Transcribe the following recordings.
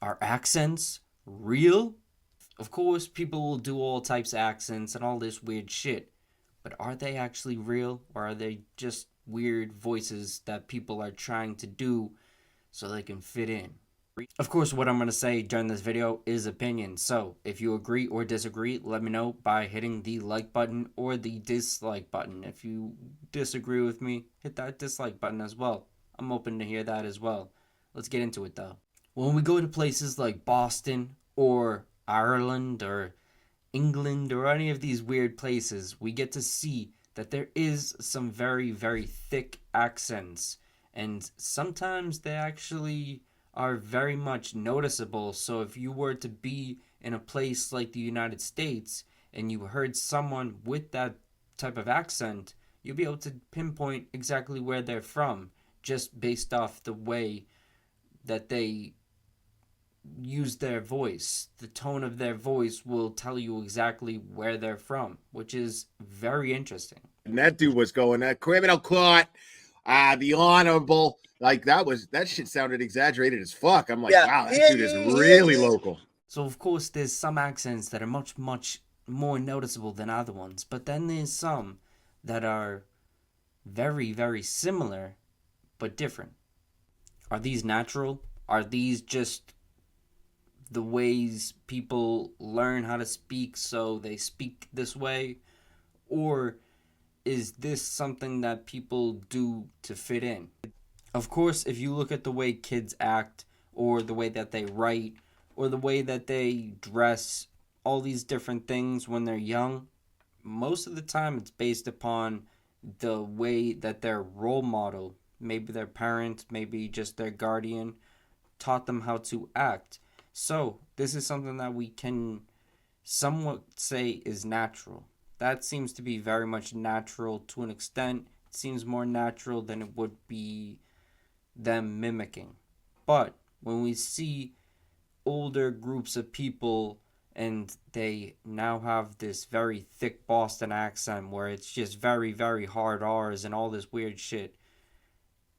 Are accents real? Of course, people will do all types of accents and all this weird shit. But are they actually real? Or are they just weird voices that people are trying to do so they can fit in? Of course, what I'm going to say during this video is opinion. So, if you agree or disagree, let me know by hitting the like button or the dislike button. If you disagree with me, hit that dislike button as well. I'm open to hear that as well. Let's get into it though. When we go to places like Boston or Ireland or England or any of these weird places, we get to see that there is some very, very thick accents. And sometimes they actually are very much noticeable. So if you were to be in a place like the United States and you heard someone with that type of accent, you'll be able to pinpoint exactly where they're from just based off the way that they use their voice. The tone of their voice will tell you exactly where they're from, which is very interesting. And that dude was going that criminal court, the honorable. Like that shit sounded exaggerated as fuck. I'm like, Yeah. wow, that dude is really local. So of course there's some accents that are much, much more noticeable than other ones, but then there's some that are very, very similar but different. Are these natural? Are these just the ways people learn how to speak so they speak this way? Or is this something that people do to fit in? Of course, if you look at the way kids act, or the way that they write, or the way that they dress, all these different things when they're young, most of the time it's based upon the way that their role model, maybe their parent, maybe just their guardian, taught them how to act. So, this is something that we can somewhat say is natural. That seems to be very much natural to an extent. It seems more natural than it would be them mimicking. But when we see older groups of people and they now have this very thick Boston accent where it's just very, very hard R's and all this weird shit,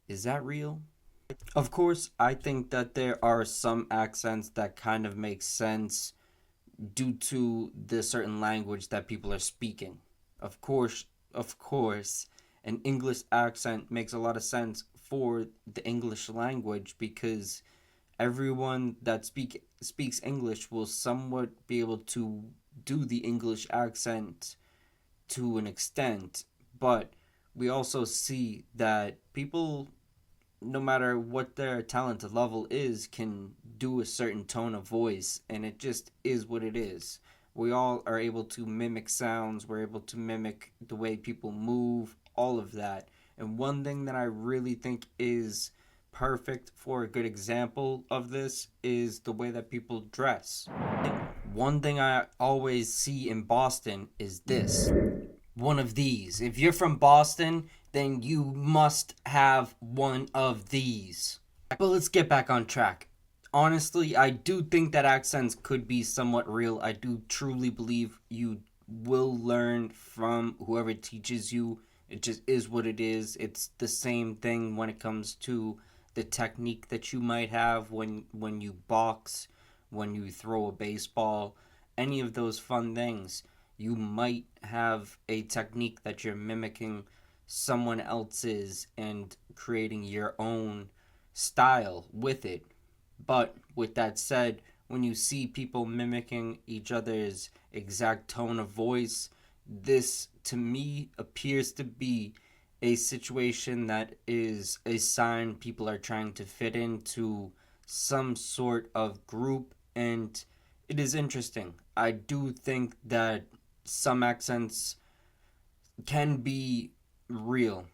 is that real? Of course, I think that there are some accents that kind of make sense due to the certain language that people are speaking. Of course, an English accent makes a lot of sense for the English language because everyone that speaks English will somewhat be able to do the English accent to an extent, but we also see that people, no matter what their talented level is, can do a certain tone of voice, and it just is what it is. We all are able to mimic sounds, we're able to mimic the way people move, all of that. And one thing that I really think is perfect for a good example of this is the way that people dress. One thing I always see in Boston is this. One of these. If you're from Boston, then you must have one of these. But let's get back on track. Honestly, I do think that accents could be somewhat real. I do truly believe you will learn from whoever teaches you. It just is what it is. It's the same thing when it comes to the technique that you might have when you box, when you throw a baseball, any of those fun things. You might have a technique that you're mimicking someone else's and creating your own style with it. But with that said, when you see people mimicking each other's exact tone of voice, this to me appears to be a situation that is a sign people are trying to fit into some sort of group, and it is interesting. I do think that some accents can be real,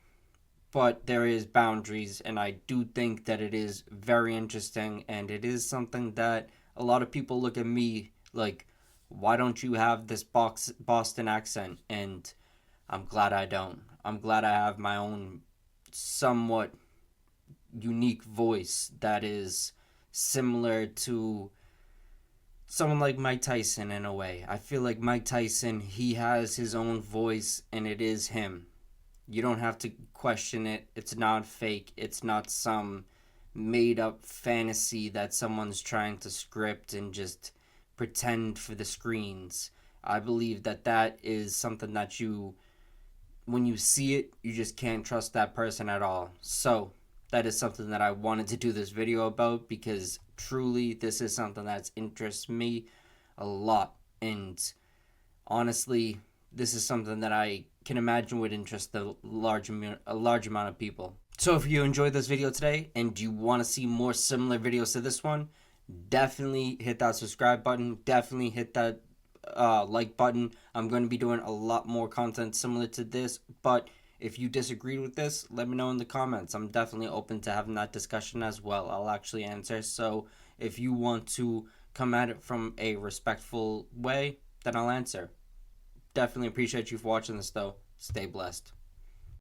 but there is boundaries, and I do think that it is very interesting, and it is something that a lot of people look at me like, why don't you have this Boston accent? And I'm glad I don't. I'm glad I have my own somewhat unique voice that is similar to someone like Mike Tyson in a way. I feel like Mike Tyson, he has his own voice and it is him. You don't have to question it. It's not fake. It's not some made up fantasy that someone's trying to script and just pretend for the screens. I believe that that is something that when you see it, you just can't trust that person at all. So, that is something that I wanted to do this video about because truly this is something that interests me a lot. And honestly, this is something that I can imagine would interest a large amount of people. So if you enjoyed this video today and you want to see more similar videos to this one, definitely hit that subscribe button. Definitely hit that like button. I'm going to be doing a lot more content similar to this, but if you disagreed with this, let me know in the comments. I'm definitely open to having that discussion as well. I'll actually answer. So if you want to come at it from a respectful way, then I'll answer. Definitely appreciate you for watching this though. Stay blessed.